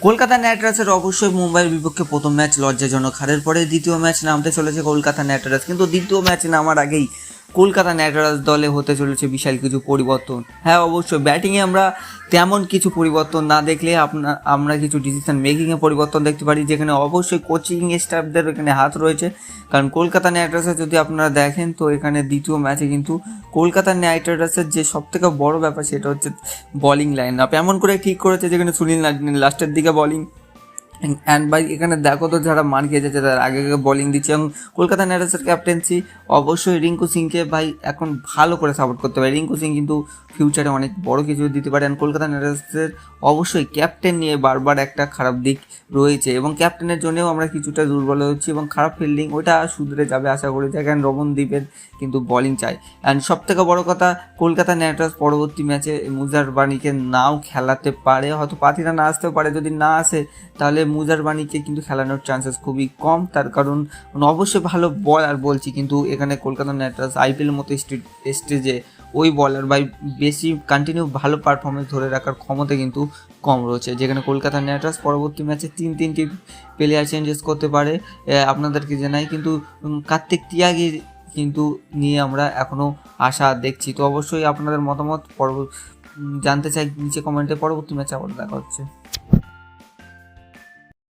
Kolkata night রাইডার্সের অবশ্যই মুম্বাইয়ের বিপক্ষে প্রথম ম্যাচ লজ্জাজনক হারের পরে দ্বিতীয় ম্যাচ নামতে চলেছে কলকাতা নাইট রাইডার্স, কিন্তু দ্বিতীয় ম্যাচ নামার আগেই কলকাতা নাইট রাইডার্স দলে হতে চলেছে বিশাল কিছু পরিবর্তন। হ্যাঁ, অবশ্যই ব্যাটিংয়ে আমরা তেমন কিছু পরিবর্তন না দেখলে আমরা কিছু ডিসিশন মেকিংয়ে পরিবর্তন দেখতে পারি, যেখানে অবশ্যই কোচিং স্টাফদের এখানে হাত রয়েছে। কারণ কলকাতা নাইট রাইডার্সের যদি আপনারা দেখেন তো এখানে দ্বিতীয় ম্যাচে কিন্তু কলকাতা নাইট রাইডার্সের যে সবথেকে বড় ব্যাপার সেটা হচ্ছে বলিং লাইন আপ এমন করে ঠিক করেছে, যেখানে সুনীল নারিন লাস্টের দিকে বলিং অ্যান্ড বাই এখানে দেখো তো যারা মান খেয়ে যাচ্ছে তারা আগে আগে বলিং দিচ্ছে, এবং কলকাতা নাইট রাইডার্সের ক্যাপ্টেন্সি অবশ্যই রিঙ্কু সিংকে ভাই এখন ভালো করে সাপোর্ট করতে পারে। রিঙ্কু সিং কিন্তু ফিউচারে অনেক বড় কিছু দিতে পারে। অ্যান্ড কলকাতা নাইট রাইডার্সের অবশ্যই ক্যাপ্টেন নিয়ে বারবার একটা খারাপ দিক রয়েছে, এবং ক্যাপ্টেনের জন্যও আমরা কিছুটা দুর্বল হচ্ছি, এবং খারাপ ফিল্ডিং ওটা শুধরে যাবে আশা করি। দেখেন রমনদীপের কিন্তু বলিং চাই। অ্যান্ড সবথেকে বড় কথা, কলকাতা নাইট রাইডার্স পরবর্তী ম্যাচে মুজারবানিকে নাও খেলাতে পারে, হয়তো পাতিরা না আসতেও পারে। যদি না আসে তাহলে মুজারবানিকে কিন্তু খেলানোর চান্সেস খুবই কম, তার কারণ অবশ্যই ভালো বলার বলছি, কিন্তু এখানে কলকাতা নাইট রাইডার্স আইপিএল মতো স্টেজে ওই বলার বাই বেশি কন্টিনিউ ভালো পারফরমেন্স ধরে রাখার ক্ষমতা কিন্তু কম রয়েছে, যেখানে কলকাতা নাইট রাইডার্স পরবর্তী ম্যাচে তিনটি প্লেয়ার চেঞ্জেস করতে পারে। আপনাদেরকে জানাই কিন্তু কার্তিক তিয়াগি কিন্তু নিয়ে আমরা এখনও আশা দেখছি। তো অবশ্যই আপনাদের মতামত জানতে চাই নিচে কমেন্টে। পরবর্তী ম্যাচে আবার দেখা হচ্ছে।